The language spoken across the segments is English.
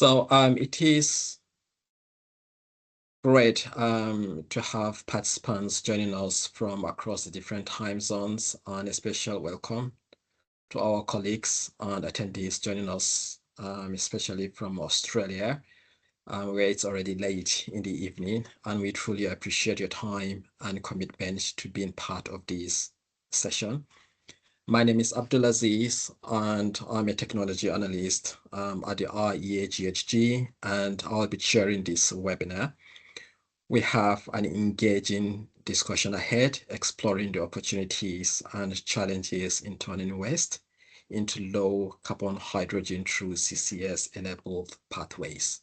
It is great to have participants joining us from across the different time zones, and a special welcome to our colleagues and attendees joining us, especially from Australia, where it's already late in the evening, and we truly appreciate your time and commitment to being part of this session. My name is Abdulaziz, and I'm a technology analyst at the IEAGHG, and I'll be chairing this webinar. We have an engaging discussion ahead, exploring the opportunities and challenges in turning waste into low carbon hydrogen through CCS-enabled pathways.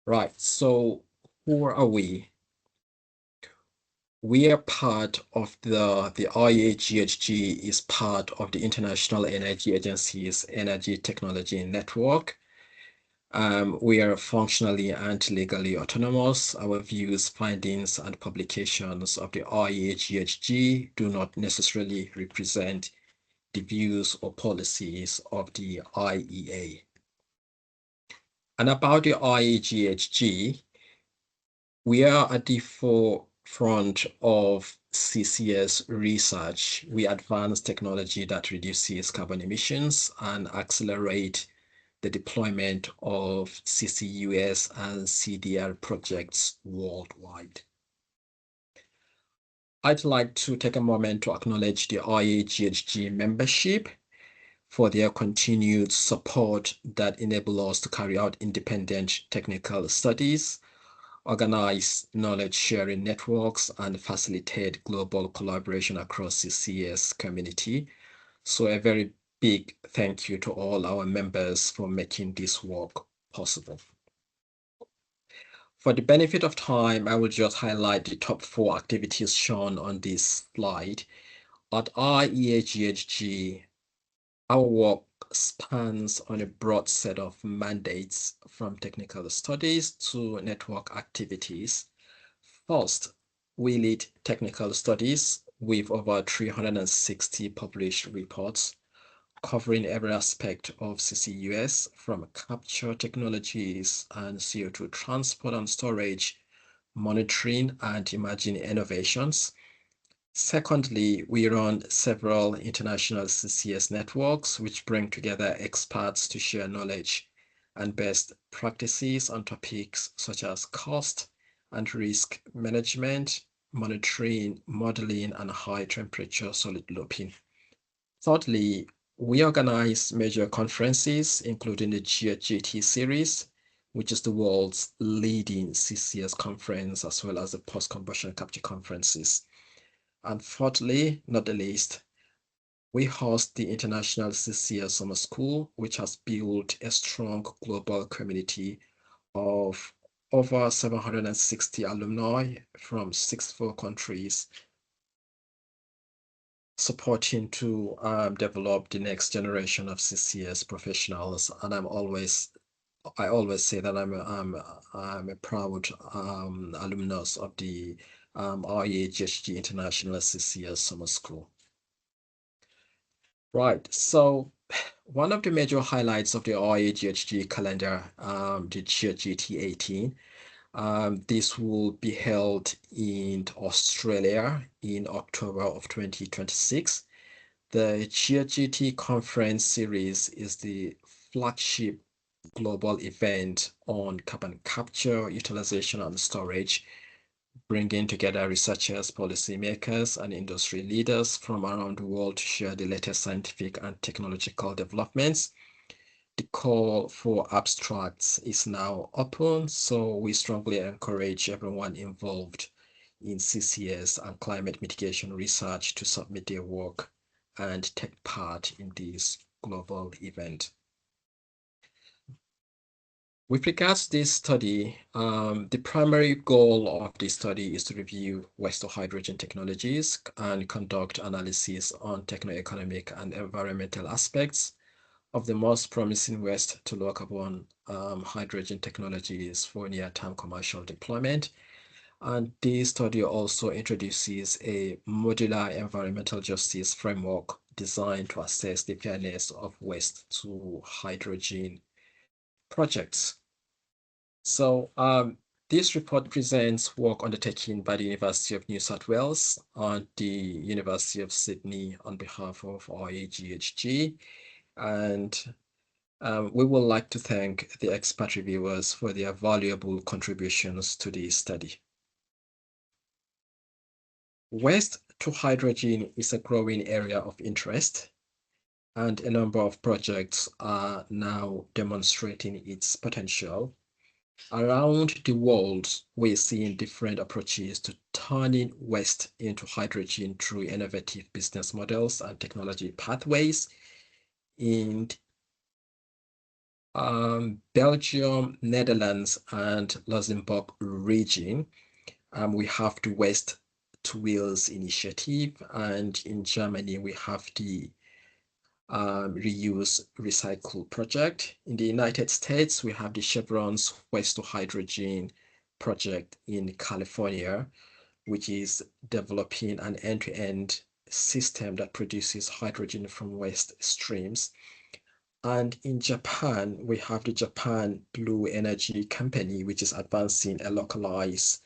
Right, so who are we? We are part of the IEAGHG is part of the International Energy Agency's Energy Technology Network. We are functionally and legally autonomous. Our views, findings, and publications of the IEAGHG do not necessarily represent the views or policies of the IEA. And about the IEAGHG, we are at the forefront of CCS research. We advance technology that reduces carbon emissions and accelerate the deployment of CCUS and CDR projects worldwide. I'd like to take a moment to acknowledge the IEAGHG membership for their continued support that enable us to carry out independent technical studies, organize knowledge sharing networks, and facilitate global collaboration across the CCS community. So a very big thank you to all our members for making this work possible. For the benefit of time, I will just highlight the top 4 activities shown on this slide. At IEAGHG, our work spans on a broad set of mandates, from technical studies to network activities. First, we lead technical studies with over 360 published reports covering every aspect of CCUS, from capture technologies and CO2 transport and storage, monitoring, and emerging innovations. Secondly, we run several international CCS networks, which bring together experts to share knowledge and best practices on topics such as cost and risk management, monitoring, modeling, and high temperature solid looping. Thirdly, we organize major conferences, including the GHGT series, which is the world's leading CCS conference, as well as the post-combustion capture conferences. And fourthly, not the least, we host the International CCS Summer School, which has built a strong global community of over 760 alumni from 64 countries, supporting to develop the next generation of CCS professionals. And I always say that I'm a proud alumnus of the IEAGHG International CCS Summer School. Right, so one of the major highlights of the IEAGHG calendar, the GHGT 18, this will be held in Australia in October of 2026. The GHGT conference series is the flagship global event on carbon capture, utilization, and storage, bringing together researchers, policymakers, and industry leaders from around the world to share the latest scientific and technological developments. The call for abstracts is now open, so we strongly encourage everyone involved in CCS and climate mitigation research to submit their work and take part in this global event. With regards to this study, the primary goal of this study is to review waste to hydrogen technologies and conduct analysis on techno-economic and environmental aspects of the most promising waste to low carbon hydrogen technologies for near-term commercial deployment. And this study also introduces a modular environmental justice framework designed to assess the fairness of waste to hydrogen projects. So this report presents work undertaken by the University of New South Wales and the University of Sydney on behalf of IEAGHG. And we would like to thank the expert reviewers for their valuable contributions to the study. Waste to hydrogen is a growing area of interest, and a number of projects are now demonstrating its potential. Around the world, we're seeing different approaches to turning waste into hydrogen through innovative business models and technology pathways. In Belgium, Netherlands, and Luxembourg region, we have the Waste to Wheels initiative, and in Germany, we have the reuse recycle project. In the United States, we have the Chevron's Waste to Hydrogen project in California, which is developing an end-to-end system that produces hydrogen from waste streams. And in Japan, we have the Japan Blue Energy Company, which is advancing a localized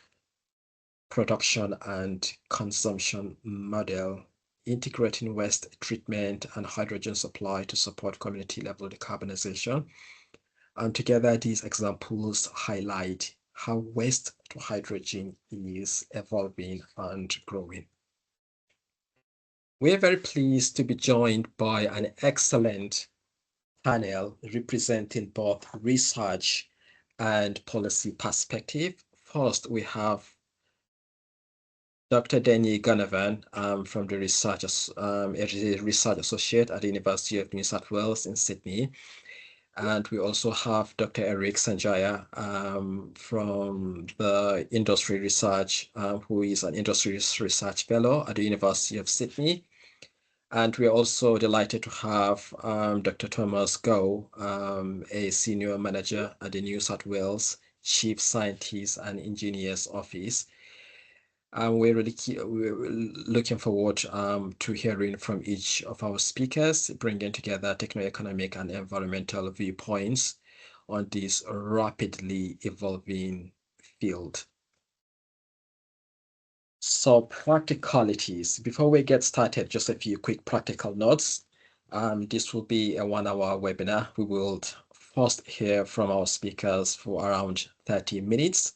production and consumption model, integrating waste treatment and hydrogen supply to support community-level decarbonization. And together, these examples highlight how waste to hydrogen is evolving and growing. We're very pleased to be joined by an excellent panel representing both research and policy perspective. First, we have Dr. Denny Gunnavan from the research associate at the University of New South Wales in Sydney. And we also have Dr. Eric Sanjaya from the industry research, who is an industry research fellow at the University of Sydney. And we're also delighted to have Dr. Thomas Goh, a senior manager at the New South Wales Chief Scientist and Engineers Office. We're looking forward to hearing from each of our speakers, bringing together techno-economic and environmental viewpoints on this rapidly evolving field. So practicalities. Before we get started, just a few quick practical notes. This will be a 1-hour webinar. We will first hear from our speakers for around 30 minutes,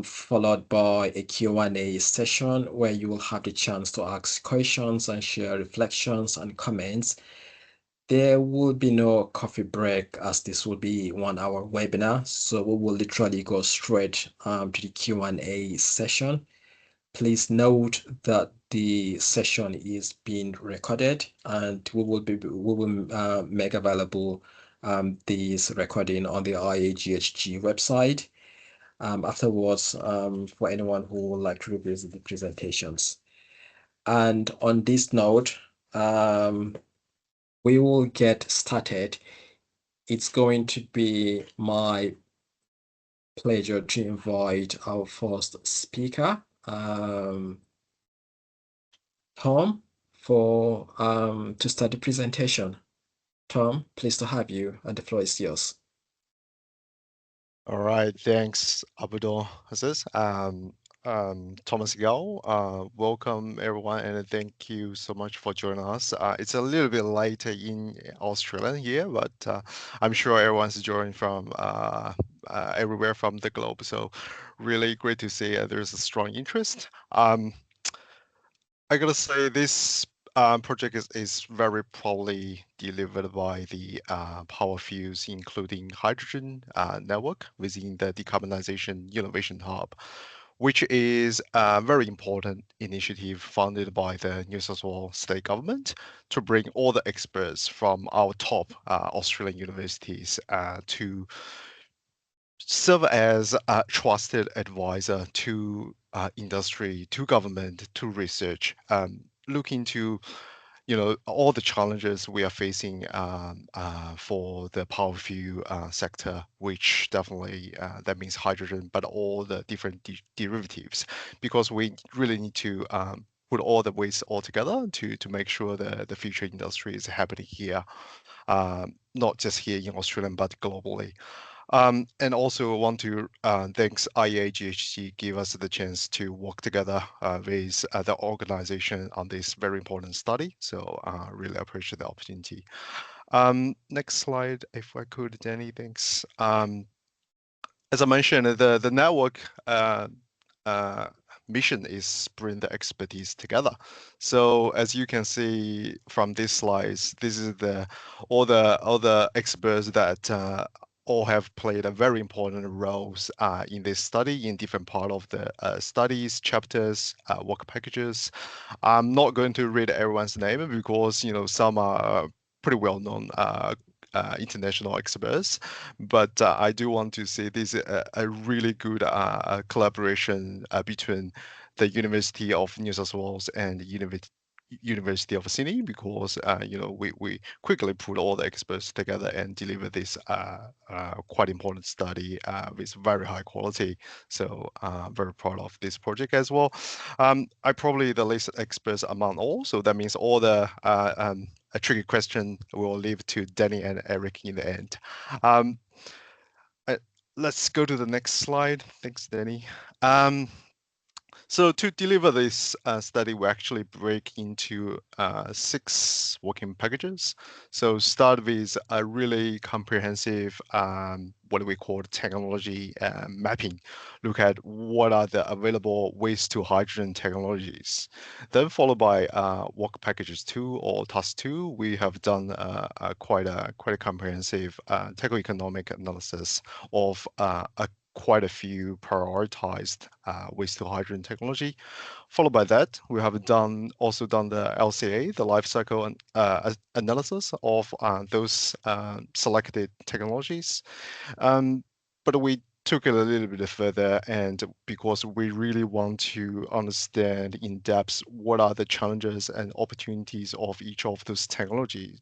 followed by a Q&A session where you will have the chance to ask questions and share reflections and comments. There will be no coffee break as this will be 1-hour webinar. So we will literally go straight to the Q&A session. Please note that the session is being recorded, and we will make available this recording on the IEAGHG website afterwards for anyone who would like to revisit the presentations. And on this note, we will get started. It's going to be my pleasure to invite our first speaker, Tom, for to start the presentation. Tom, pleased to have you, and the floor is yours. All right, thanks, Abdul Aziz. Thomas Gao, welcome everyone, and thank you so much for joining us. It's a little bit later in Australia here, but I'm sure everyone's joining from everywhere from the globe. So really great to see there's a strong interest. I gotta say this project is very probably delivered by the Power Fuse, including hydrogen network within the Decarbonization Innovation Hub, which is a very important initiative funded by the New South Wales state government to bring all the experts from our top Australian universities to serve as a trusted advisor to industry, to government, to research, look into all the challenges we are facing for the power fuel sector, which definitely that means hydrogen, but all the different derivatives, because we really need to put all the waste all together to make sure the future industry is happening here, not just here in Australia, but globally. And also want to thanks IEAGHG give us the chance to work together with the organization on this very important study. So really appreciate the opportunity. Next slide, if I could, Danny, thanks. As I mentioned, the network uh, mission is bring the expertise together. So as you can see from these slides, this is all the experts that all have played a very important roles in this study in different part of the studies, chapters, work packages. I'm not going to read everyone's name because some are pretty well known international experts, but I do want to say this is a really good collaboration between the University of New South Wales and the University of Sydney, because we quickly put all the experts together and deliver this quite important study with very high quality. So very proud of this project as well. I probably the least experts among all, so that means all the a tricky question we'll leave to Danny and Eric in the end. Um, uh, let's go to the next slide. Thanks, Danny. So to deliver this study, we actually break into 6 working packages. So start with a really comprehensive, what we call technology mapping. Look at what are the available waste to hydrogen technologies. Then followed by work packages 2 or task 2, we have done quite a comprehensive techno economic analysis of quite a few prioritized waste to hydrogen technology. Followed by that, we have also done the LCA, the life cycle analysis of those selected technologies. Um, but we took it a little bit further, and because we really want to understand in depth what are the challenges and opportunities of each of those technologies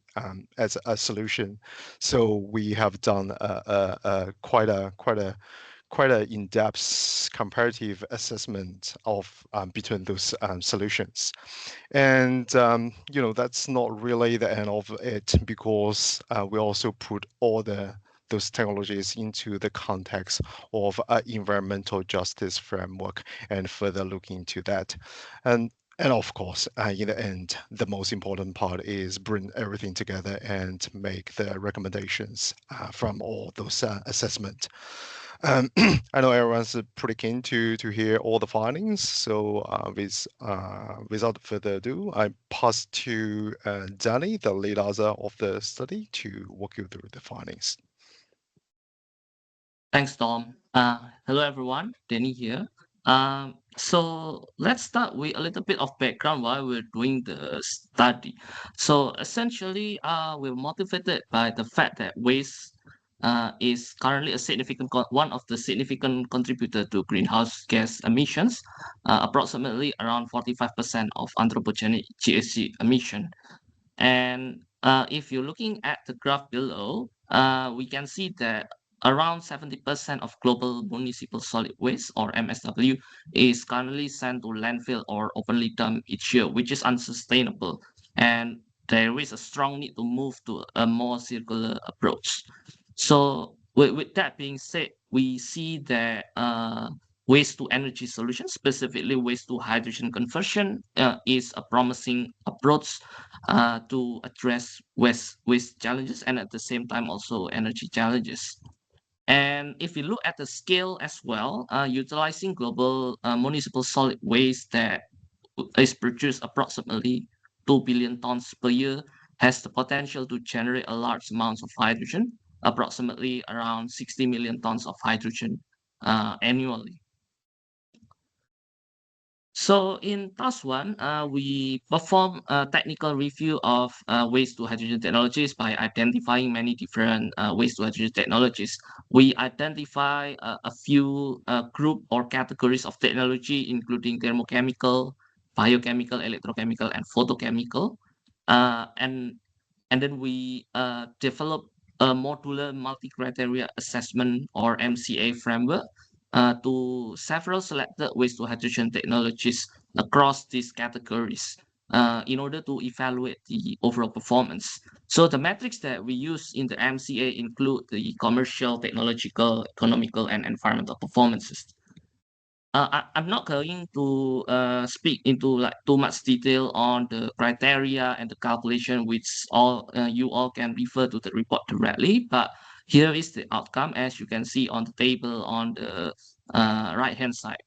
as a solution. So we have done quite a in-depth comparative assessment of between those solutions. And that's not really the end of it, because we also put all those technologies into the context of environmental justice framework and further look into that. And of course, in the end, the most important part is bring everything together and make the recommendations from all those assessment. I know everyone's pretty keen to hear all the findings. So without further ado, I pass to Danny, the lead author of the study, to walk you through the findings. Thanks, Tom. Hello, everyone. Danny here. So let's start with a little bit of background why we're doing the study. So essentially, we're motivated by the fact that waste is currently a one of the significant contributor to greenhouse gas emissions, approximately around 45% of anthropogenic GHG emission. And if you're looking at the graph below, we can see that around 70% of global municipal solid waste, or MSW, is currently sent to landfill or openly dumped each year, which is unsustainable. And there is a strong need to move to a more circular approach. So with that being said, we see that waste to energy solutions, specifically waste to hydrogen conversion, is a promising approach to address waste challenges and at the same time also energy challenges. And if we look at the scale as well, utilizing global municipal solid waste that is produced approximately 2 billion tons per year has the potential to generate a large amounts of hydrogen, approximately around 60 million tons of hydrogen annually. So in task one, we perform a technical review of waste to hydrogen technologies by identifying many different waste to hydrogen technologies. We identify a few group or categories of technology, including thermochemical, biochemical, electrochemical, and photochemical. And then we develop a modular multi-criteria assessment or MCA framework to several selected waste to hydrogen technologies across these categories in order to evaluate the overall performance. So the metrics that we use in the MCA include the commercial, technological, economical, and environmental performances. I'm not going to speak into like too much detail on the criteria and the calculation, which all you all can refer to the report directly. But here is the outcome, as you can see on the table on the right-hand side.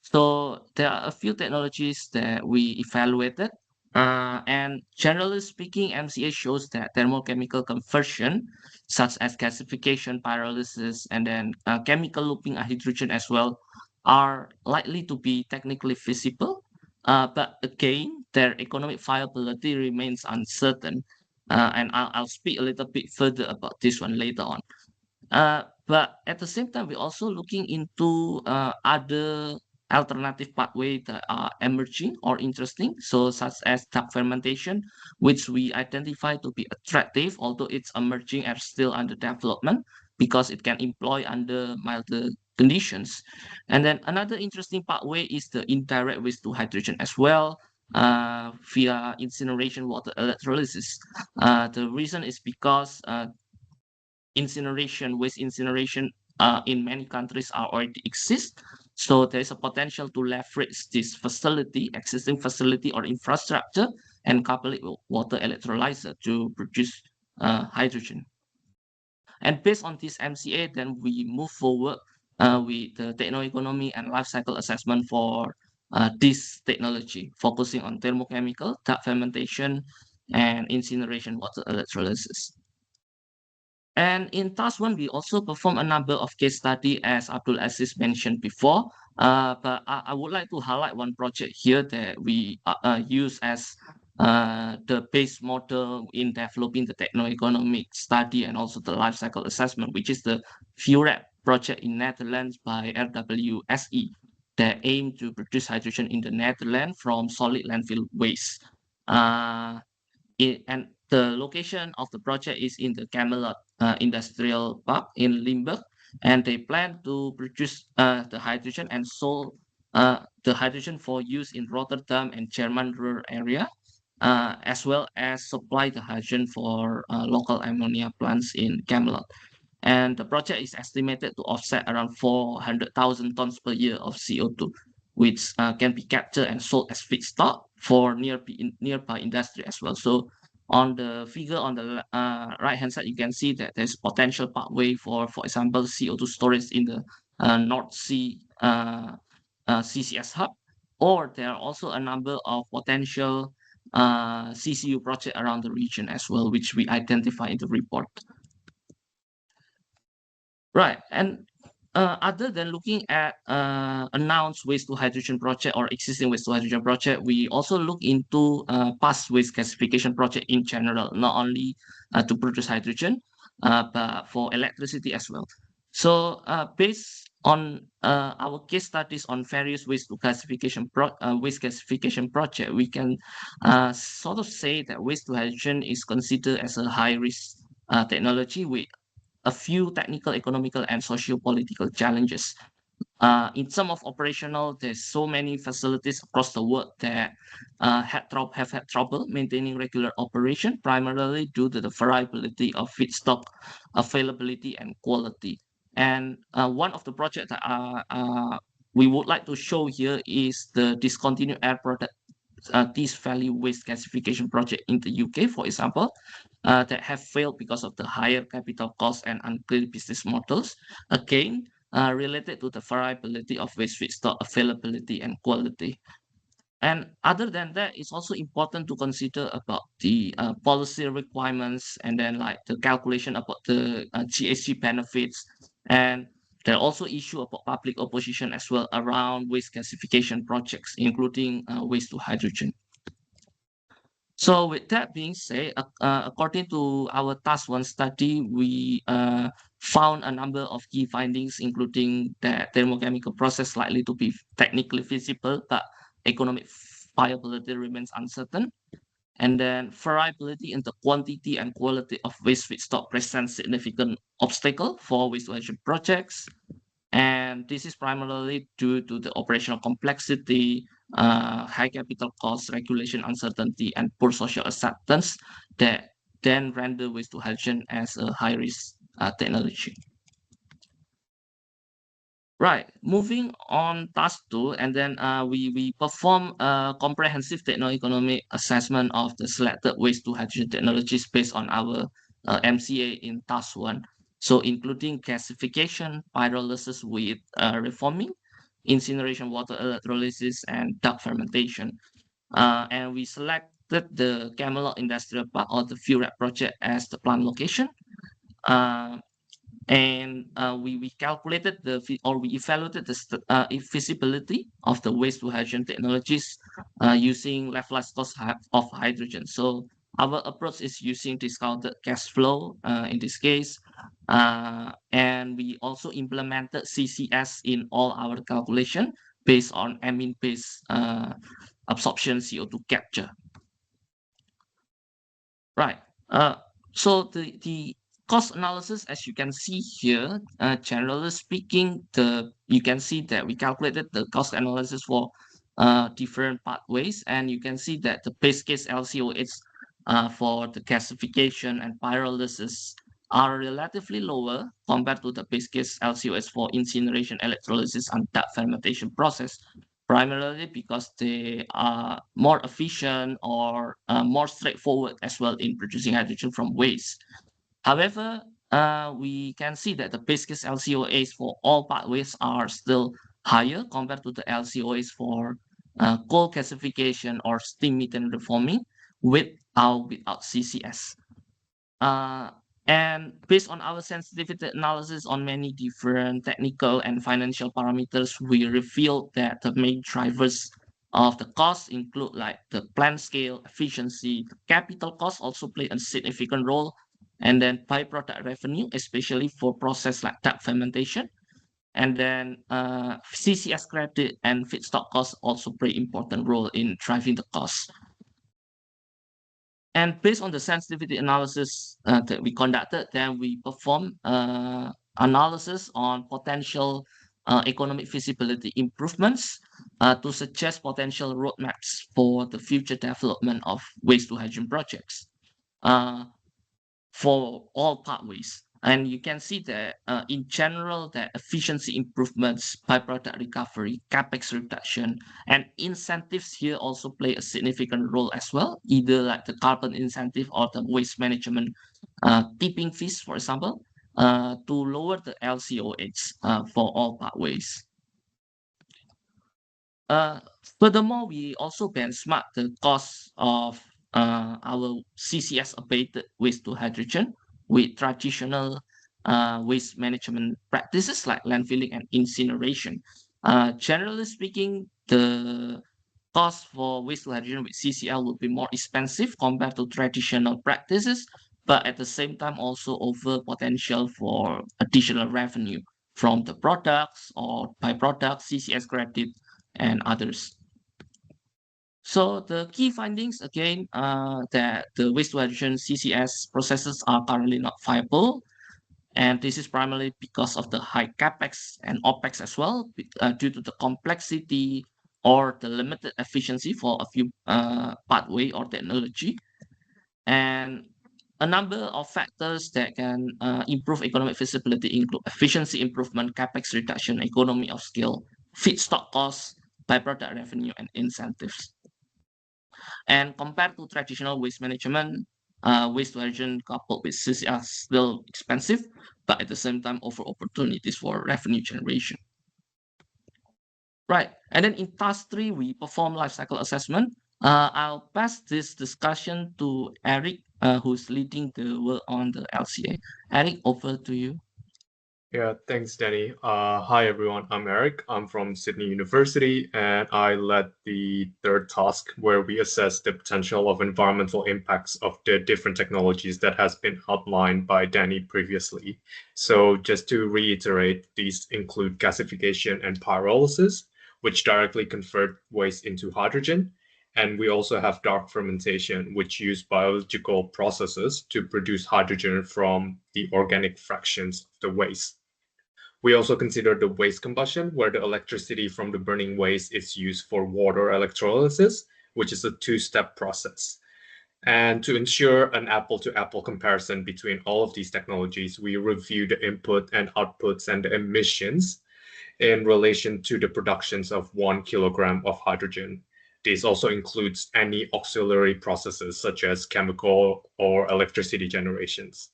So there are a few technologies that we evaluated, and generally speaking, MCA shows that thermochemical conversion, such as gasification, pyrolysis, and then chemical looping hydrogen as well, are likely to be technically feasible, but again, their economic viability remains uncertain. And I'll speak a little bit further about this one later on. But at the same time, we're also looking into other alternative pathways that are emerging or interesting, so such as dark fermentation, which we identify to be attractive, although it's emerging and still under development because it can employ under milder conditions. And then another interesting pathway is the indirect waste to hydrogen as well. Via incineration water electrolysis. The reason is because waste incineration in many countries are already exist. So there's a potential to leverage this existing facility or infrastructure, and couple it with water electrolyzer to produce hydrogen. And based on this MCA, then we move forward with the techno-economy and life cycle assessment for this technology, focusing on thermochemical, dark fermentation, and incineration water electrolysis. And in task one, we also perform a number of case study, as Abdul Aziz mentioned before. But I would like to highlight one project here that we use as the base model in developing the techno-economic study and also the life cycle assessment, which is the FUREP project in Netherlands by RWSE that aim to produce hydrogen in the Netherlands from solid landfill waste. And the location of the project is in the Camelot Industrial Park in Limburg, and they plan to produce the hydrogen and sold the hydrogen for use in Rotterdam and German rural area, as well as supply the hydrogen for local ammonia plants in Camelot. And the project is estimated to offset around 400,000 tons per year of CO2, which can be captured and sold as feedstock for nearby industry as well. So on the figure on the right-hand side, you can see that there's potential pathway for example, CO2 storage in the North Sea CCS hub, or there are also a number of potential CCU project around the region as well, which we identify in the report. Right. And other than looking at announced waste to hydrogen project or existing waste to hydrogen project, we also look into past waste gasification project in general, not only to produce hydrogen, but for electricity as well. So based on our case studies on various waste to waste gasification project, we can sort of say that waste to hydrogen is considered as a high risk technology with a few technical, economical, and socio-political challenges. In terms of operational, there's so many facilities across the world that have had trouble maintaining regular operation, primarily due to the variability of feedstock availability and quality. And one of the projects that we would like to show here is the discontinued air product East Valley Waste Gasification Project in the UK, for example, that have failed because of the higher capital costs and unclear business models, again, related to the variability of waste feedstock availability and quality. And other than that, it's also important to consider about the policy requirements and then like the calculation about the GHG benefits. And there are also issue about public opposition as well around waste gasification projects, including waste to hydrogen. So with that being said, according to our task one study, we found a number of key findings, including that thermochemical process likely to be technically feasible, but economic viability remains uncertain. And then variability in the quantity and quality of waste feedstock presents significant obstacle for waste to hydrogen projects. And this is primarily due to the operational complexity, high capital costs, regulation uncertainty, and poor social acceptance that then render waste to hydrogen as a high-risk technology. Right, moving on task 2, and then we perform a comprehensive techno-economic assessment of the selected waste to hydrogen technologies based on our MCA in task 1. So including gasification, pyrolysis with reforming, incineration, water electrolysis, and dark fermentation. And we selected the Camelot Industrial Park or the FURAP project as the plant location. And we calculated we evaluated the feasibility of the waste to hydrogen technologies using levelized cost of hydrogen. So our approach is using discounted cash flow in this case, and we also implemented CCS in all our calculation based on amine-based absorption CO2 capture. Right. So the cost analysis, as you can see here, generally speaking, you can see that we calculated the cost analysis for different pathways, and you can see that the base case LCOH for the gasification and pyrolysis are relatively lower compared to the base case LCOS for incineration, electrolysis, and dark fermentation process, primarily because they are more efficient or more straightforward as well in producing hydrogen from waste. However, we can see that the base case LCOAs for all pathways are still higher compared to the LCOAs for coal gasification or steam methane reforming with or without CCS. And based on our sensitivity analysis on many different technical and financial parameters, we revealed that the main drivers of the cost include like the plant scale, efficiency, the capital cost also play a significant role, and then byproduct revenue, especially for process like dark fermentation. And then CCS credit and feedstock costs also play important role in driving the cost. And based on the sensitivity analysis that we conducted, then we performed analysis on potential economic feasibility improvements to suggest potential roadmaps for the future development of waste to hydrogen projects for all pathways. And you can see that in general, that efficiency improvements, byproduct recovery, capex reduction, and incentives here also play a significant role as well, either like the carbon incentive or the waste management tipping fees, for example, to lower the LCOH for all pathways. Furthermore, we also benchmark the cost of our CCS abated waste to hydrogen with traditional waste management practices like landfilling and incineration. Generally speaking, the cost for waste to hydrogen with CCL would be more expensive compared to traditional practices, but at the same time also offer potential for additional revenue from the products or byproducts, CCS credit, and others. So the key findings again that the waste to hydrogen CCS processes are currently not viable, and this is primarily because of the high capex and opex as well, due to the complexity or the limited efficiency for a few pathway or technology, and a number of factors that can improve economic feasibility include efficiency improvement, capex reduction, economy of scale, feedstock costs, byproduct revenue, and incentives. And compared to traditional waste management, waste to hydrogen coupled with CCS are still expensive, but at the same time offer opportunities for revenue generation. Right, and then in task 3, we perform life cycle assessment. I'll pass this discussion to Eric, who's leading the work on the LCA. Eric, over to you. Yeah, thanks, Danny. Hi, everyone. I'm Eric. I'm from Sydney University, and I led the third task where we assess the potential of environmental impacts of the different technologies that has been outlined by Danny previously. So just to reiterate, these include gasification and pyrolysis, which directly convert waste into hydrogen, And we also have dark fermentation, which use biological processes to produce hydrogen from the organic fractions of the waste. We also consider the waste combustion, where the electricity from the burning waste is used for water electrolysis, which is a two-step process. And to ensure an apple-to-apple comparison between all of these technologies, we review the input and outputs and the emissions in relation to the productions of 1 kilogram of hydrogen. This also includes any auxiliary processes such as chemical or electricity generations.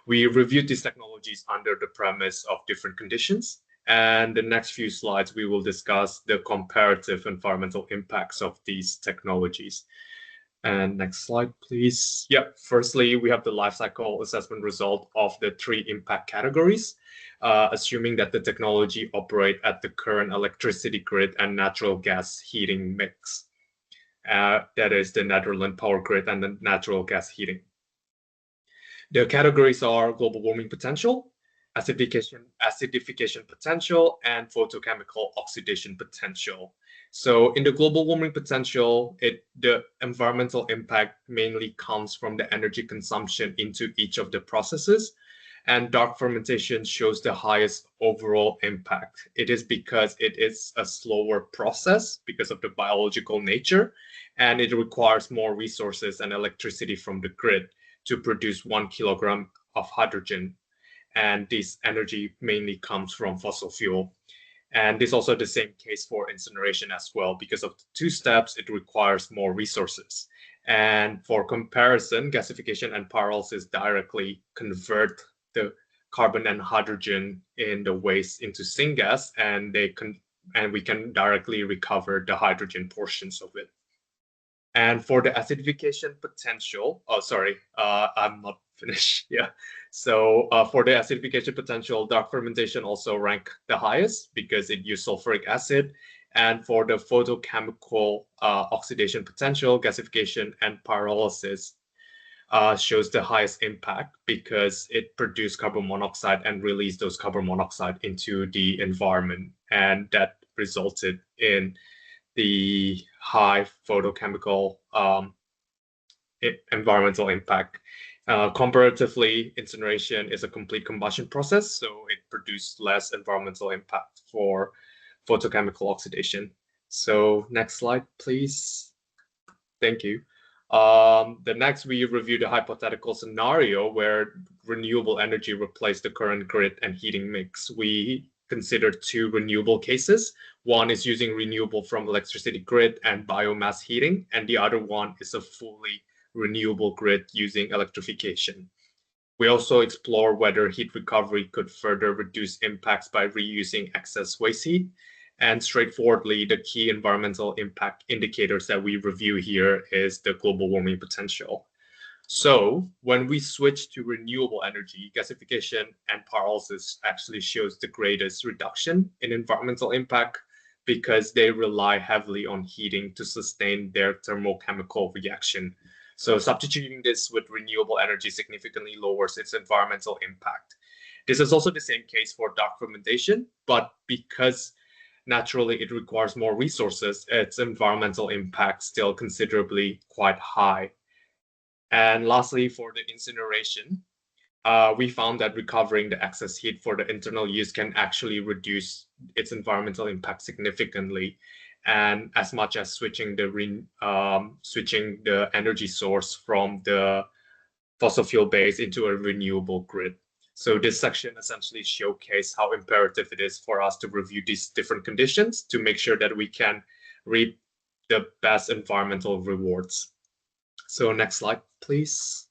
We reviewed these technologies under the premise of different conditions, and the next few slides we will discuss the comparative environmental impacts of these technologies. And next slide, please. Yep, firstly, we have the life cycle assessment result of the 3 impact categories, assuming that the technology operate at the current electricity grid and natural gas heating mix. That is the Netherlands power grid and the natural gas heating. The categories are global warming potential, acidification potential, and photochemical oxidation potential. So in the global warming potential, the environmental impact mainly comes from the energy consumption into each of the processes, and dark fermentation shows the highest overall impact. It is because it is a slower process because of the biological nature, and it requires more resources and electricity from the grid to produce 1 kilogram of hydrogen. And this energy mainly comes from fossil fuel. And this is also the same case for incineration as well. Because of the 2 steps, it requires more resources. And for comparison, gasification and pyrolysis directly convert the carbon and hydrogen in the waste into syngas, and we can directly recover the hydrogen portions of it. And for the acidification potential, I'm not finished. Yeah. So for the acidification potential, dark fermentation also rank the highest because it uses sulfuric acid. And for the photochemical oxidation potential, gasification and pyrolysis shows the highest impact because it produced carbon monoxide and released those carbon monoxide into the environment. And that resulted in the high photochemical environmental impact. Comparatively, incineration is a complete combustion process, so it produced less environmental impact for photochemical oxidation. So next slide, please. Thank you. The next, we review the hypothetical scenario where renewable energy replaced the current grid and heating mix. We consider 2 renewable cases. One is using renewable from electricity grid and biomass heating, and the other one is a fully renewable grid using electrification. We also explore whether heat recovery could further reduce impacts by reusing excess waste heat. And straightforwardly, the key environmental impact indicators that we review here is the global warming potential. So when we switch to renewable energy, gasification and pyrolysis actually shows the greatest reduction in environmental impact because they rely heavily on heating to sustain their thermochemical reaction. So substituting this with renewable energy significantly lowers its environmental impact. This is also the same case for dark fermentation, but because naturally it requires more resources, its environmental impact still considerably quite high. And lastly, for the incineration, we found that recovering the excess heat for the internal use can actually reduce its environmental impact significantly, and as much as switching the energy source from the fossil fuel base into a renewable grid. So this section essentially showcases how imperative it is for us to review these different conditions to make sure that we can reap the best environmental rewards. So next slide, please.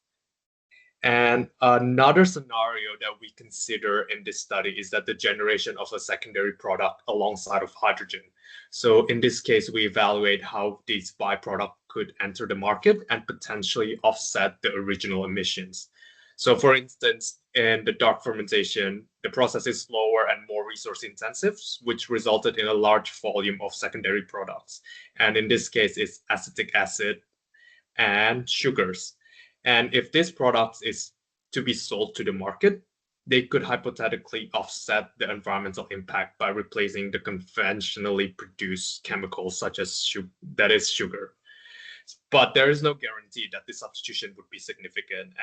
And another scenario that we consider in this study is that the generation of a secondary product alongside of hydrogen. So in this case, we evaluate how these byproducts could enter the market and potentially offset the original emissions. So for instance, in the dark fermentation, the process is slower and more resource intensive, which resulted in a large volume of secondary products. And in this case, it's acetic acid and sugars. And if this product is to be sold to the market, they could hypothetically offset the environmental impact by replacing the conventionally produced chemicals such as sugar. But there is no guarantee that the substitution would be significant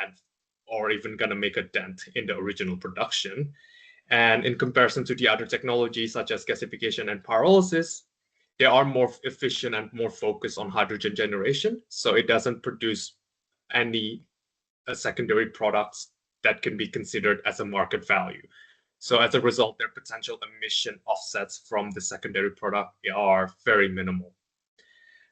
or even going to make a dent in the original production. And in comparison to the other technologies such as gasification and pyrolysis, they are more efficient and more focused on hydrogen generation. So it doesn't produce any secondary products that can be considered as a market value. So as a result, their potential emission offsets from the secondary product are very minimal.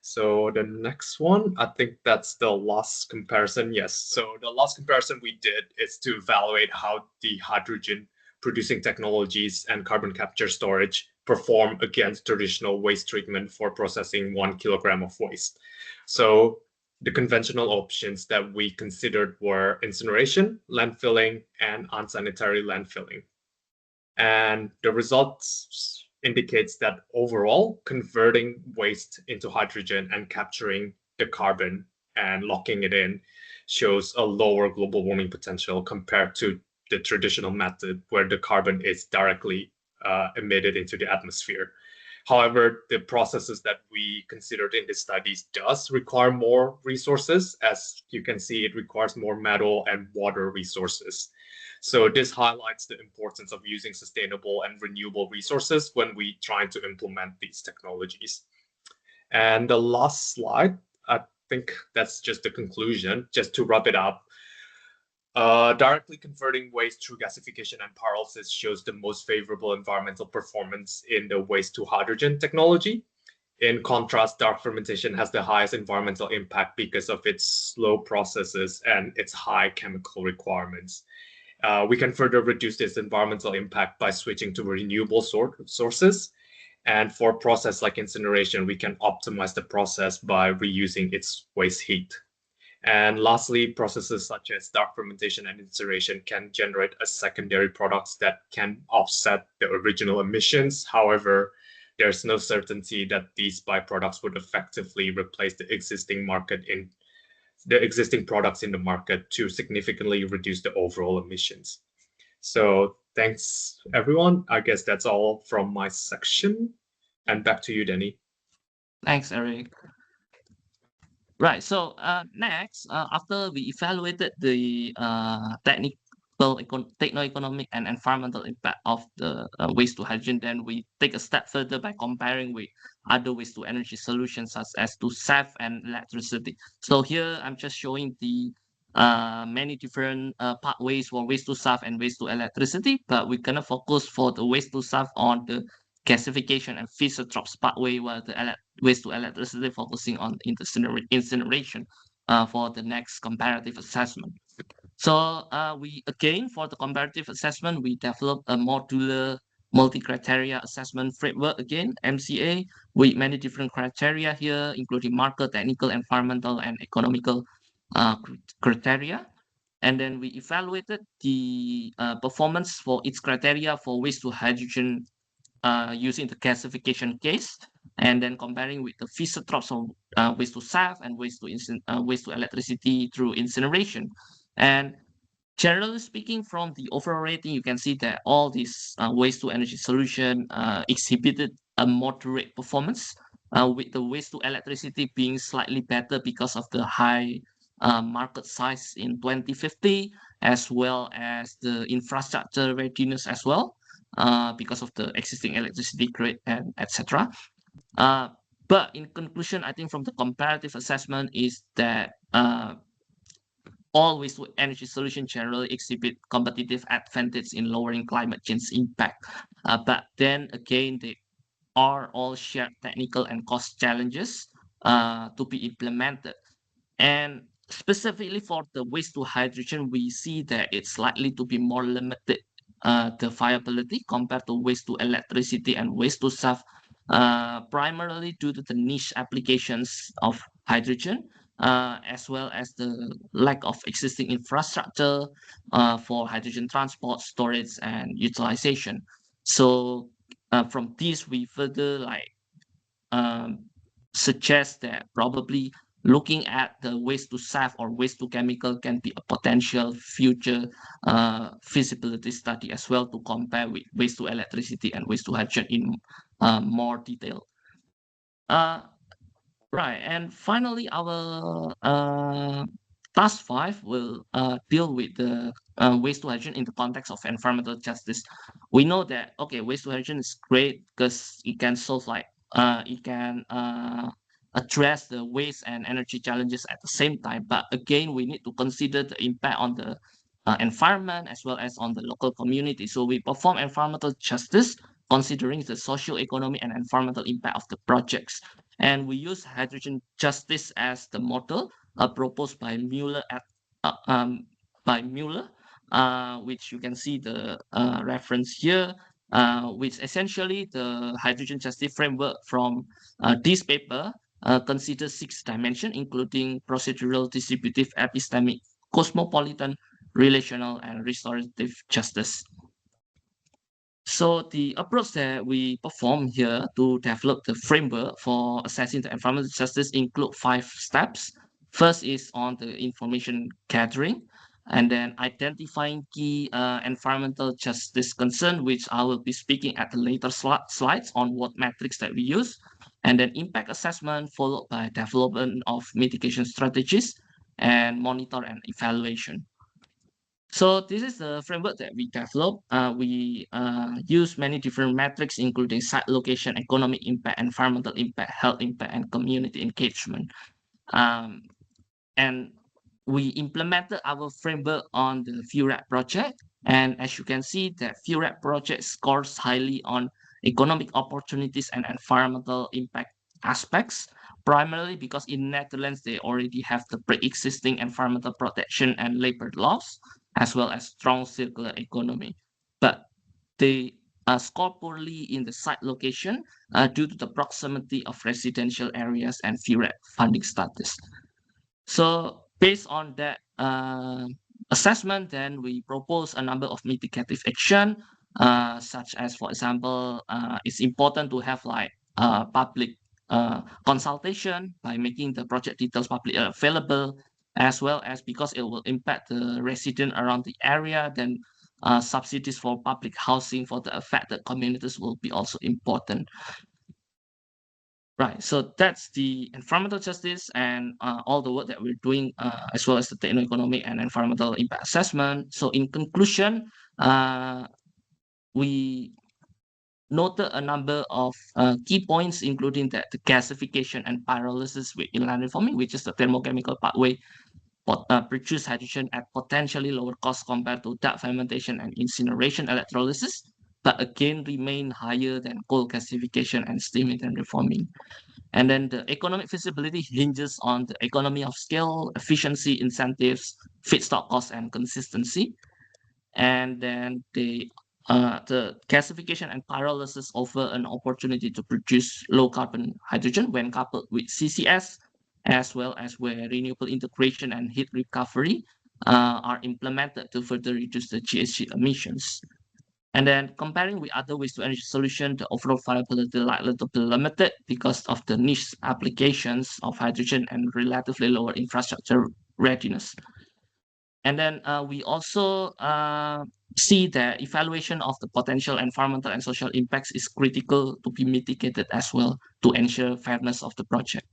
So the next one, I think that's the last comparison. Yes. So the last comparison we did is to evaluate how the hydrogen producing technologies and carbon capture storage perform against traditional waste treatment for processing 1 kilogram of waste. So the conventional options that we considered were incineration, landfilling, and unsanitary landfilling. And the results indicates that overall, converting waste into hydrogen and capturing the carbon and locking it in shows a lower global warming potential compared to the traditional method where the carbon is directly emitted into the atmosphere. However, the processes that we considered in the studies does require more resources. As you can see, it requires more metal and water resources. So this highlights the importance of using sustainable and renewable resources when we try to implement these technologies. And the last slide, I think that's just the conclusion. Just to wrap it up, directly converting waste through gasification and pyrolysis shows the most favorable environmental performance in the waste to hydrogen technology. In contrast, dark fermentation has the highest environmental impact because of its slow processes and its high chemical requirements. We can further reduce this environmental impact by switching to renewable sources. And for a process like incineration, we can optimize the process by reusing its waste heat. And lastly, processes such as dark fermentation and incineration can generate a secondary products that can offset the original emissions. However, there's no certainty that these byproducts would effectively replace the existing products in the market to significantly reduce the overall emissions. So thanks, everyone. I guess that's all from my section. And back to you, Danny. Thanks, Eric. Right. So next, after we evaluated the techno-economic and environmental impact of the waste to hydrogen, then we take a step further by comparing with other waste to energy solutions such as to SAF and electricity. So here I'm just showing the many different pathways for waste to SAF and waste to electricity, but we're gonna focus for the waste to SAF on the gasification and Fischer-Tropsch pathway, while the waste to electricity focusing on incineration for the next comparative assessment. So we again, for the comparative assessment, we developed a modular multi-criteria assessment framework, again MCA, with many different criteria here, including market, technical, environmental, and economical criteria. And then we evaluated the performance for each criteria for waste to hydrogen using the gasification case, and then comparing with the Fischer-Tropsch of waste to SAF and waste to electricity through incineration. And generally speaking, from the overall rating, you can see that all these waste to energy solution exhibited a moderate performance, with the waste to electricity being slightly better because of the high market size in 2050, as well as the infrastructure readiness as well, because of the existing electricity grid and etc. But in conclusion, I think from the comparative assessment is that all waste to energy solutions generally exhibit competitive advantage in lowering climate change impact. But then again, they are all shared technical and cost challenges to be implemented. And specifically for the waste to hydrogen, we see that it's likely to be more limited, the viability compared to waste to electricity and waste to SAF, primarily due to the niche applications of hydrogen, as well as the lack of existing infrastructure for hydrogen transport, storage, and utilization. So from this, we further suggest that probably looking at the waste to SAF or waste to chemical can be a potential future feasibility study as well, to compare with waste to electricity and waste to hydrogen in more detail. Right, and finally, our task 5 will deal with the waste to hydrogen in the context of environmental justice. We know that okay, waste to hydrogen is great because it can solve it can address the waste and energy challenges at the same time. But again, we need to consider the impact on the environment as well as on the local community. So we perform environmental justice considering the social, economic, and environmental impact of the projects. And we use hydrogen justice as the model proposed by Mueller, which you can see the reference here, which essentially the hydrogen justice framework from this paper considers 6 dimensions, including procedural, distributive, epistemic, cosmopolitan, relational, and restorative justice. So the approach that we perform here to develop the framework for assessing the environmental justice include 5 steps. First is on the information gathering, and then identifying key environmental justice concern, which I will be speaking at the later slides on what metrics that we use, and then impact assessment followed by development of mitigation strategies and monitor and evaluation. So this is the framework that we developed. We use many different metrics, including site location, economic impact, environmental impact, health impact, and community engagement. And we implemented our framework on the FURAP project. And as you can see, the FURAP project scores highly on economic opportunities and environmental impact aspects, primarily because in Netherlands, they already have the pre-existing environmental protection and labor laws, as well as strong circular economy. But they score poorly in the site location due to the proximity of residential areas and FURAP funding status. So based on that assessment, then we propose a number of mitigative action, such as, for example, it's important to have like public consultation by making the project details publicly available, as well as because it will impact the resident around the area, then subsidies for public housing for the affected communities will be also important. Right, so that's the environmental justice and all the work that we're doing, as well as the techno-economic and environmental impact assessment. So in conclusion, we noted a number of key points, including that the gasification and pyrolysis with inline reforming, which is the thermochemical pathway, produce hydrogen at potentially lower cost compared to dark fermentation and incineration electrolysis, but again remain higher than coal gasification and steam methane reforming. And then the economic feasibility hinges on the economy of scale, efficiency, incentives, feedstock cost, and consistency. And then the gasification and pyrolysis offer an opportunity to produce low carbon hydrogen when coupled with CCS, as well as where renewable integration and heat recovery are implemented to further reduce the GHG emissions. And then comparing with other waste to energy solution, the overall viability likely to be limited because of the niche applications of hydrogen and relatively lower infrastructure readiness. And then we also see that evaluation of the potential environmental and social impacts is critical to be mitigated as well to ensure fairness of the project.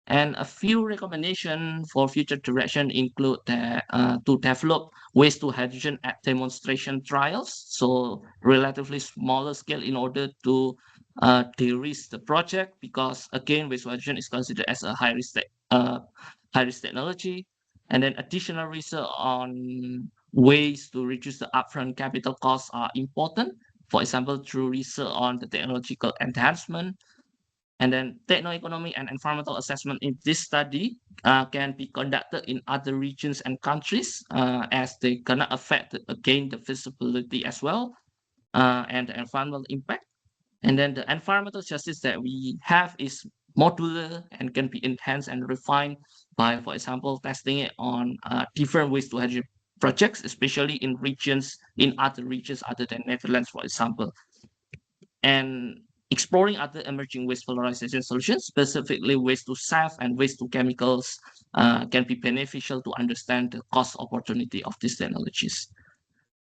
And a few recommendations for future direction include that to develop waste to hydrogen at demonstration trials, so relatively smaller scale in order to de-risk the project, because again, waste to hydrogen is considered as a high-risk technology. And then additional research on ways to reduce the upfront capital costs are important, for example, through research on the technological enhancement. And then techno-economic and environmental assessment in this study can be conducted in other regions and countries as they cannot affect, again, the feasibility as well and the environmental impact. And then the environmental justice that we have is modular and can be enhanced and refined by, for example, testing it on different waste to hydrogen projects, especially in other regions other than Netherlands, for example. And exploring other emerging waste valorization solutions, specifically waste to SAF and waste to chemicals, can be beneficial to understand the cost opportunity of these technologies.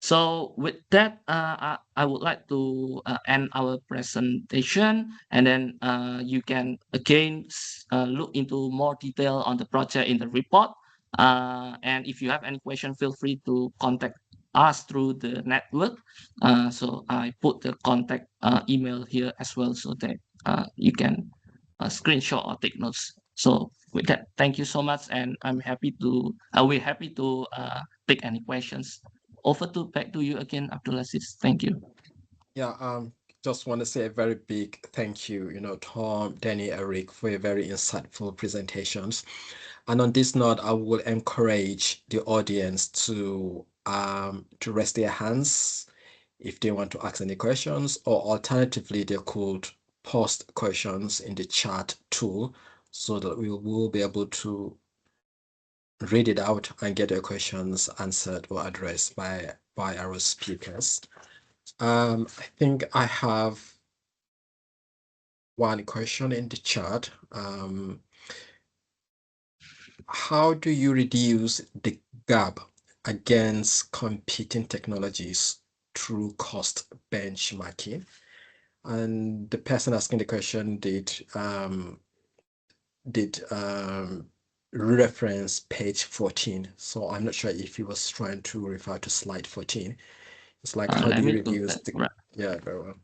So with that, I would like to end our presentation, and then you can again look into more detail on the project in the report. And if you have any question, feel free to contact us through the network. So I put the contact email here as well, so that you can screenshot or take notes. So with that, thank you so much, and we're happy to take any questions. Back to you again, Abdulaziz. Thank you. Yeah, just want to say a very big thank you, Tom, Danny, Eric, for your very insightful presentations. And on this note, I will encourage the audience to raise their hands if they want to ask any questions, or alternatively, they could post questions in the chat tool so that we will be able to read it out and get your questions answered or addressed by our speakers. I think I have one question in the chat. How do you reduce the gap against competing technologies through cost benchmarking? And the person asking the question did reference page 14. So I'm not sure if he was trying to refer to slide 14. It's like, how do Let you me go reduce back. the, Right. yeah, very well.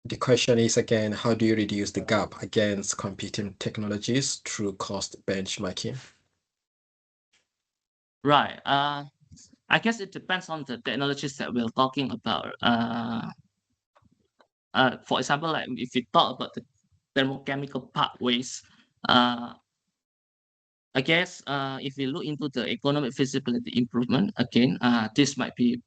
The question is again, how do you reduce the gap against competing technologies through cost benchmarking? Right. I guess it depends on the technologies that we're talking about. For example, like if we talk about the thermochemical pathways, uh, I guess if we look into the economic feasibility improvement, again, this might be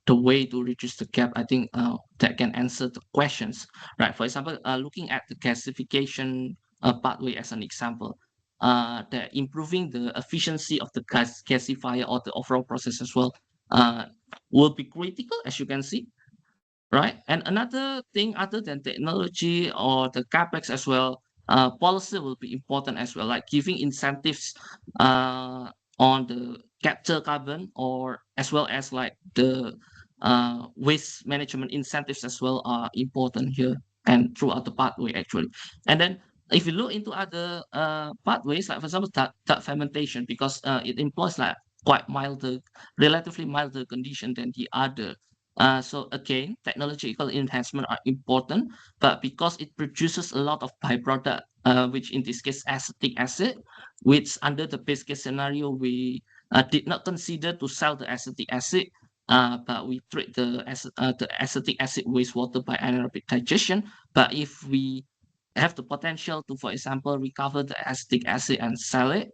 the way to reduce the gap. I think that can answer the questions, right? For example, looking at the gasification pathway as an example, that improving the efficiency of the gasifier or the overall process as well uh, will be critical, as you can see, right? And another thing other than technology or the capex as well, policy will be important as well, like giving incentives uh, on the capture carbon, or as well as like the waste management incentives as well are important here and throughout the pathway actually. And then if you look into other pathways, like for example, that fermentation, because it employs like quite milder, relatively milder condition than the other. So again, technological enhancement are important, but because it produces a lot of byproduct, which in this case acetic acid, which under the base case scenario we did not consider to sell the acetic acid, but we treat the acetic acid wastewater by anaerobic digestion. But if we have the potential to, for example, recover the acetic acid and sell it,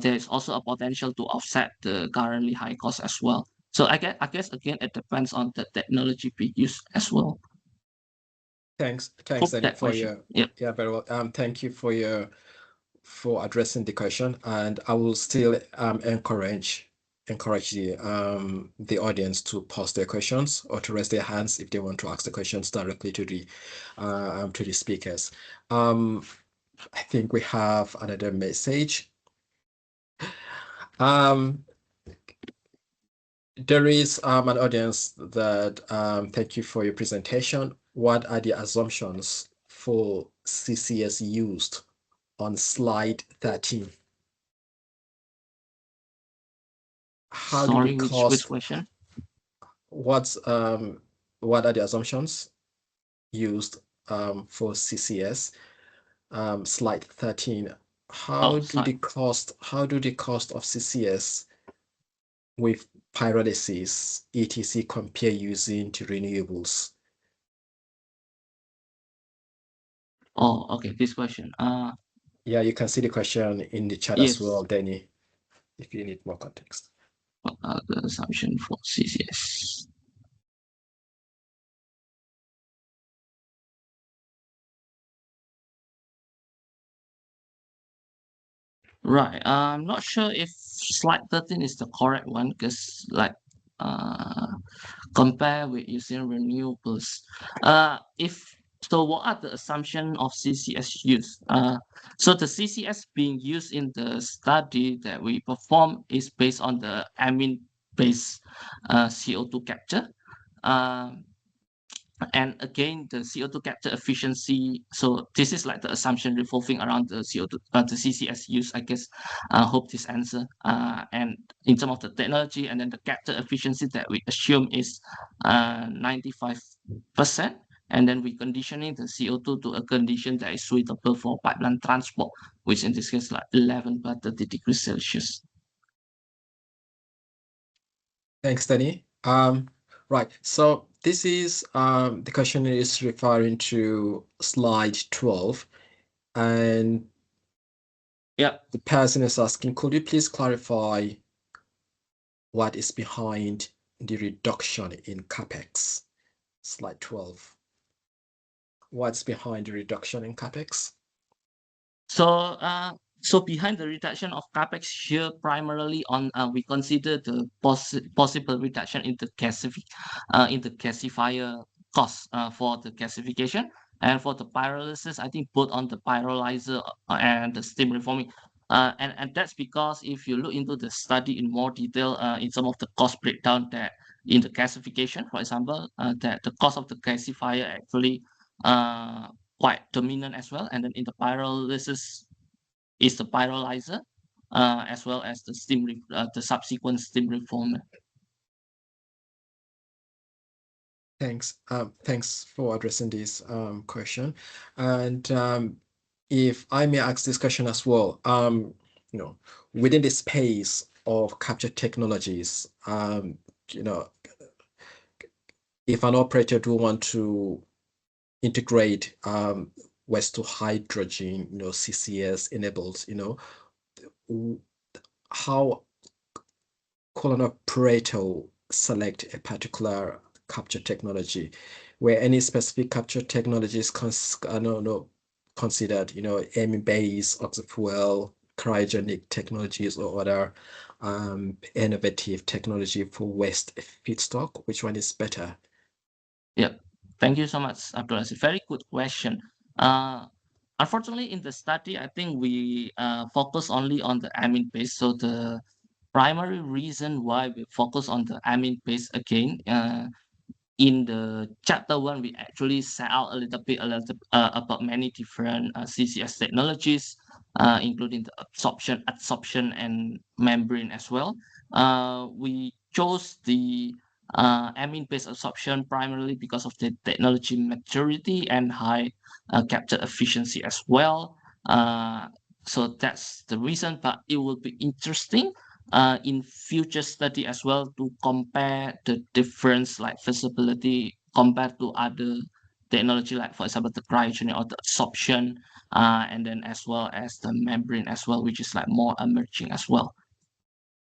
there is also a potential to offset the currently high cost as well. So I guess again it depends on the technology we use as well. Thanks, Hope Danny, that for question. your, Yep. yeah, very well. Thank you for addressing the question, and I will still encourage the audience to post their questions or to raise their hands if they want to ask the questions directly to the speakers. I think we have another message. There is an audience that thank you for your presentation. What are the assumptions for CCS used on slide 13? How do the Sorry, which cost, question? what are the assumptions used for CCS? Slide 13. Oh, sorry. How do the cost of CCS with pyrolysis, etc. compare using to renewables? Oh, okay. This question. Yeah, you can see the question in the chat as well, Yes. Danny, if you need more context. What are the assumption for CCS? Right. I'm not sure if slide 13 is the correct one, because like compare with using renewables. If So what are the assumptions of CCS use? So the CCS being used in the study that we perform is based on the amine-based CO2 capture. And again, the CO2 capture efficiency. So this is like the assumption revolving around the CO2, the CCS use. I guess. Hope this answer. And in terms of the technology, and then the capture efficiency that we assume is 95%. And then we conditioning the CO2 to a condition that is suitable for pipeline transport, which in this case like 11 by 30 degrees Celsius. Thanks, Danny. Right. So this is the question is referring to slide 12, and Yeah. the person is asking, could you please clarify what is behind the reduction in capex? Slide 12. What's behind the reduction in capex? So behind the reduction of capex here, primarily on we consider the possible reduction in the gasifier cost for the gasification, and for the pyrolysis. I think both on the pyrolyzer and the steam reforming. And that's because if you look into the study in more detail, in some of the cost breakdown that in the gasification, for example, that the cost of the gasifier actually uh, quite dominant as well. And then in the pyrolysis is the pyrolyzer, as well as the the subsequent steam reformer. Thanks. Thanks for addressing this question. And if I may ask this question as well, within the space of capture technologies, if an operator do want to integrate waste to hydrogen, CCS enabled, how could an operator select a particular capture technology? Were any specific capture technologies considered, amine-based, oxy-fuel, cryogenic technologies, or other innovative technology for waste feedstock? Which one is better? Yeah, thank you so much, Abdul. Very good question. Unfortunately, in the study, I think we focus only on the amine base. So the primary reason why we focus on the amine base again, in the chapter one, we actually set out a little bit about many different CCS technologies, including the adsorption, and membrane as well. We chose the amine-based adsorption primarily because of the technology maturity and high capture efficiency as well. So that's the reason, but it will be interesting in future study as well to compare the difference like feasibility compared to other technology, like for example the cryogenic or the adsorption, and then as well as the membrane as well, which is like more emerging as well.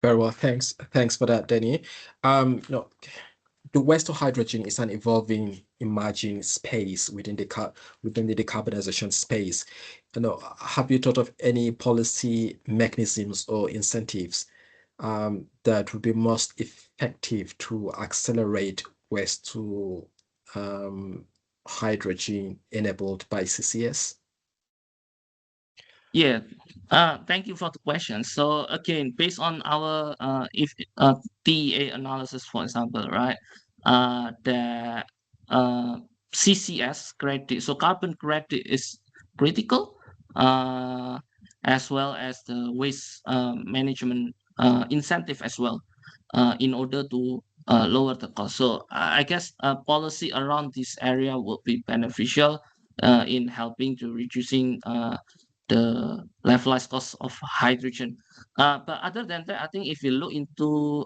Very well, thanks for that, Danny. The waste to hydrogen is an evolving, emerging space within the decarbonization space. Have you thought of any policy mechanisms or incentives that would be most effective to accelerate waste to hydrogen enabled by CCS? Yeah, thank you for the question. So again, based on our if TEA analysis, for example, right, the CCS credit, so carbon credit is critical, as well as the waste management incentive as well, in order to lower the cost. So I guess policy around this area will be beneficial in helping to reducing the levelized cost of hydrogen. But other than that, I think if you look into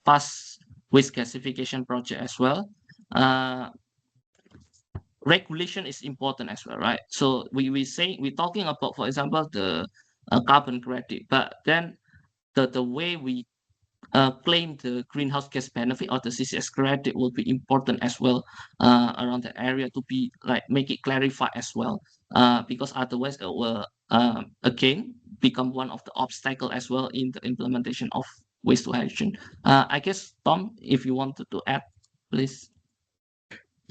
past waste gasification project as well, regulation is important as well, right? So we're talking about, for example, the carbon credit, but then the way we claim the greenhouse gas benefit or the CCS credit will be important as well around the area to be like make it clarify as well, because otherwise it will again become one of the obstacle as well in the implementation of waste to hydrogen. I guess Tom, if you wanted to add, please.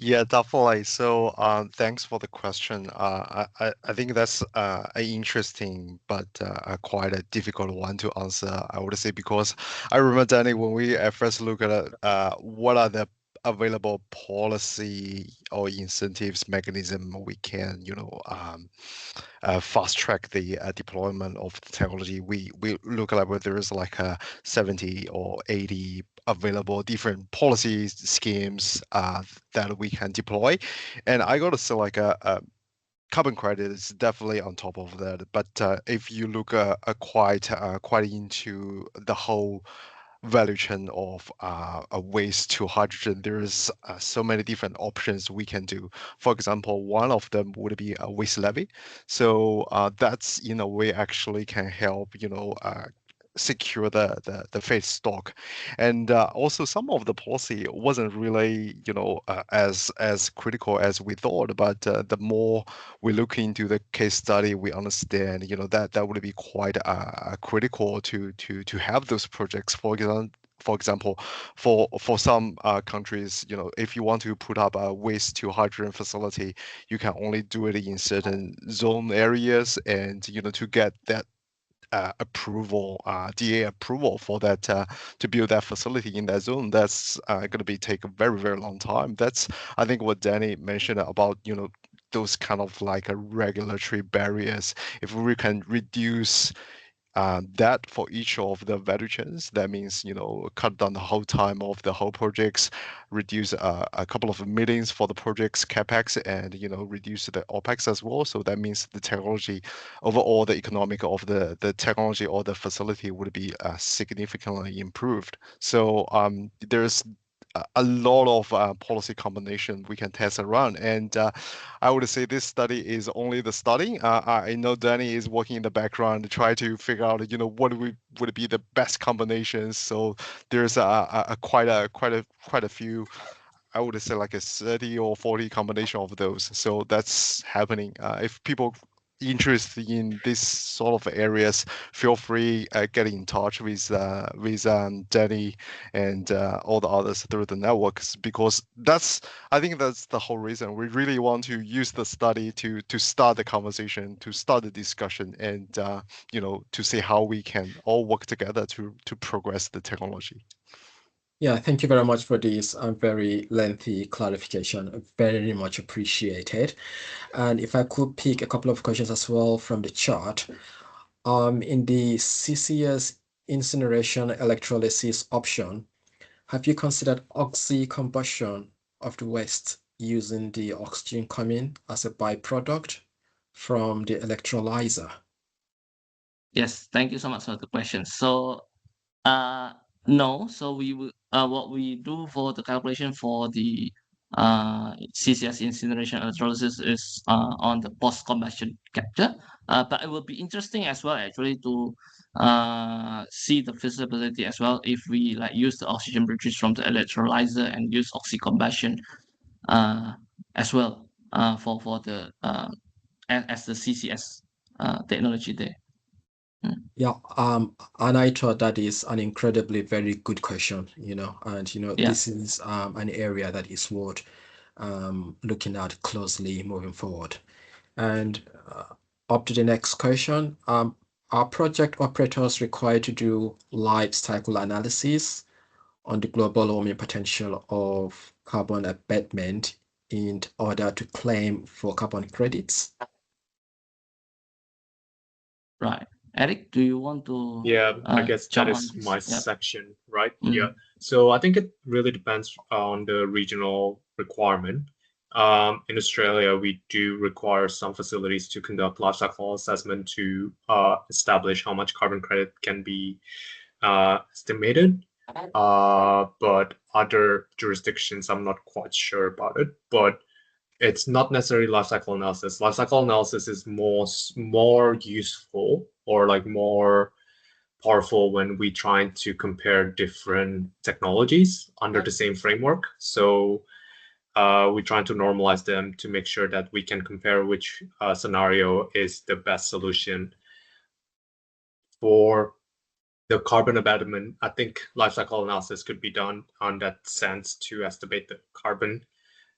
Yeah, definitely. So, thanks for the question. I think that's an interesting but quite a difficult one to answer, I would say, because I remember, Danny, when we at first look at what are the available policy or incentives mechanism we can, fast track the deployment of the technology. We look at whether there's like a 70 or 80 available different policy schemes that we can deploy, and I gotta say like a carbon credit is definitely on top of that. But if you look quite into the whole value chain of a waste to hydrogen, there is so many different options we can do. For example, one of them would be a waste levy. So that's in a way actually can help, secure the feedstock, and also some of the policy wasn't really as critical as we thought, but the more we look into the case study we understand that would be quite critical to have those projects. For example, for some countries, if you want to put up a waste to hydrogen facility, you can only do it in certain zone areas, and to get that approval, DA approval for that to build that facility in that zone, that's going to be take a very, very long time. That's, I think, what Danny mentioned about those kind of like a regulatory barriers. If we can reduce that for each of the value chains, that means cut down the whole time of the whole projects, reduce a couple of millions for the project's capex, and reduce the opex as well. So that means the technology overall, the economic of the technology or the facility would be significantly improved. So there's a lot of policy combination we can test around, and I would say this study is only the starting. I know Danny is working in the background to try to figure out, what would be the best combinations. So there's quite a few, I would say like a 30 or 40 combination of those. So that's happening. If people interested in this sort of areas, feel free get in touch with Danny and all the others through the networks, because I think that's the whole reason we really want to use the study to start the conversation, to start the discussion, and to see how we can all work together to progress the technology. Yeah, thank you very much for this very lengthy clarification. Very much appreciated. And if I could pick a couple of questions as well from the chart. In the CCS incineration electrolysis option, have you considered oxy-combustion of the waste using the oxygen coming as a byproduct from the electrolyzer? Yes, thank you so much for the question. So, no. So we will what we do for the calculation for the CCS incineration electrolysis is on the post-combustion capture. But it will be interesting as well actually to see the feasibility as well if we like use the oxygen produced from the electrolyzer and use oxy-combustion as well for the as the CCS technology there. Yeah, and I thought that is an incredibly very good question, and Yeah. this is an area that is worth looking at closely moving forward. And up to the next question, are project operators required to do life cycle analysis on the global warming potential of carbon abatement in order to claim for carbon credits? Right. Eric, do you want to Yeah, I guess that jump on is this? my Yeah. section, right? Mm. Yeah. So I think it really depends on the regional requirement. In Australia, we do require some facilities to conduct life cycle assessment to establish how much carbon credit can be estimated. But other jurisdictions, I'm not quite sure about it. But it's not necessarily life cycle analysis. Life cycle analysis is more useful or like more powerful when we try to compare different technologies under the same framework. So we try to normalize them to make sure that we can compare which scenario is the best solution for the carbon abatement. I think life cycle analysis could be done on that sense to estimate the carbon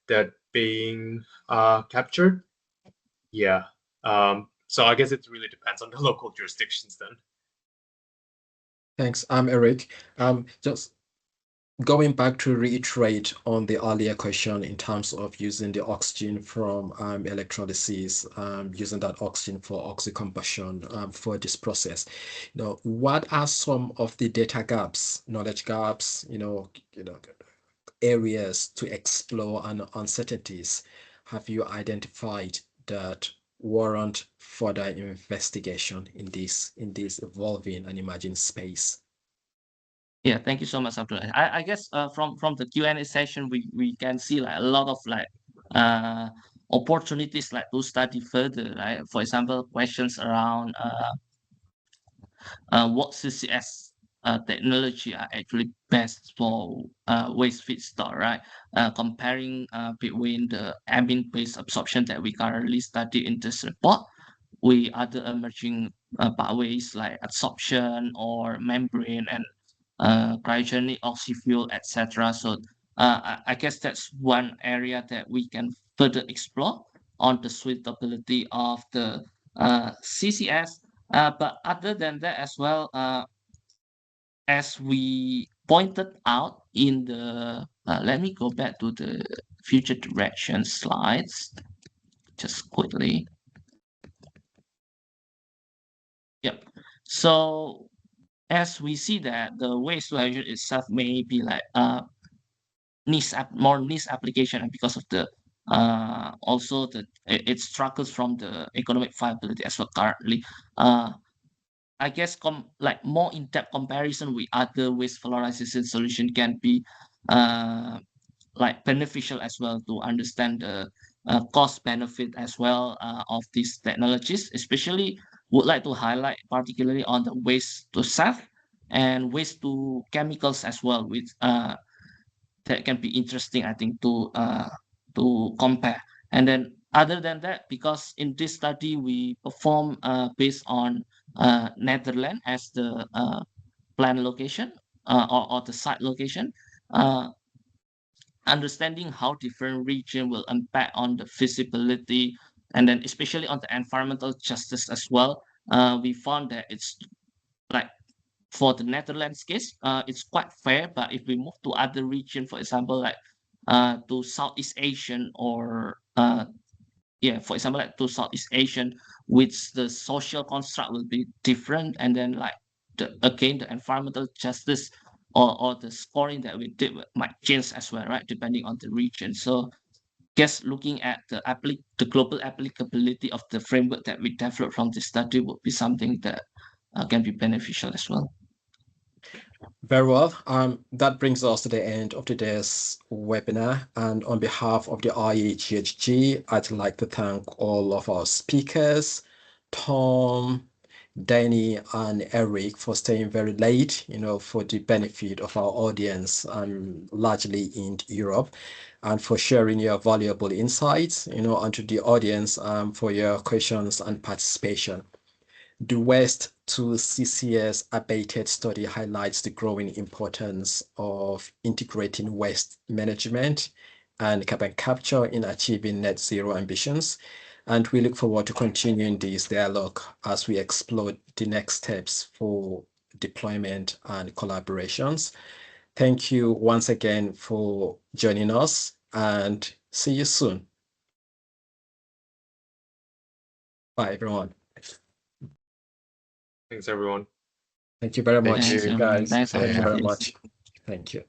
that being captured. Yeah. So I guess it really depends on the local jurisdictions then. Thanks. Eric. Just going back to reiterate on the earlier question in terms of using the oxygen from electrolysis, using that oxygen for oxycombustion for this process. What are some of the data gaps, knowledge gaps, areas to explore and uncertainties have you identified that warrant further investigation in this evolving and emerging space? Yeah, thank you so much, Abdul. I guess from the Q&A session, we can see like a lot of like opportunities like to study further, right? For example, questions around what CCS technology are actually best for waste feedstock, right? Comparing between the amine-based absorption that we currently study in this report with other emerging pathways like adsorption or membrane and cryogenic oxyfuel, etc. So I guess that's one area that we can further explore on the suitability of the CCS. But other than that as well, as we pointed out in the, let me go back to the future direction slides, just quickly. Yep. So as we see that the waste management itself may be like more niche application, and because of the also it struggles from the economic viability as well currently. I guess like more in-depth comparison with other waste valorization solution can be like beneficial as well to understand the cost benefit as well of these technologies. Especially would like to highlight particularly on the waste to SAF and waste to chemicals as well, which that can be interesting, I think, to compare. And then other than that, because in this study we perform based on Netherlands as the plan location or the site location, understanding how different region will impact on the feasibility, and then especially on the environmental justice as well, we found that it's like for the Netherlands case, it's quite fair. But if we move to other region, for example, like to Southeast Asian or for example, like to Southeast Asian, which the social construct will be different, and then like again the environmental justice or the scoring that we did might change as well, right, depending on the region. So guess looking at the global applicability of the framework that we developed from this study would be something that can be beneficial as well. Very well. That brings us to the end of today's webinar. And on behalf of the IEAGHG, I'd like to thank all of our speakers, Tom, Danny, and Eric, for staying very late, for the benefit of our audience, largely in Europe, and for sharing your valuable insights, onto the audience, for your questions and participation. The Waste to CCS abated study highlights the growing importance of integrating waste management and carbon capture in achieving net zero ambitions. And we look forward to continuing this dialogue as we explore the next steps for deployment and collaborations. Thank you once again for joining us, and see you soon. Bye, everyone. Thanks, everyone. Thank you very much, Thank you. guys. Thanks, Thank you very everyone. much. Thank you.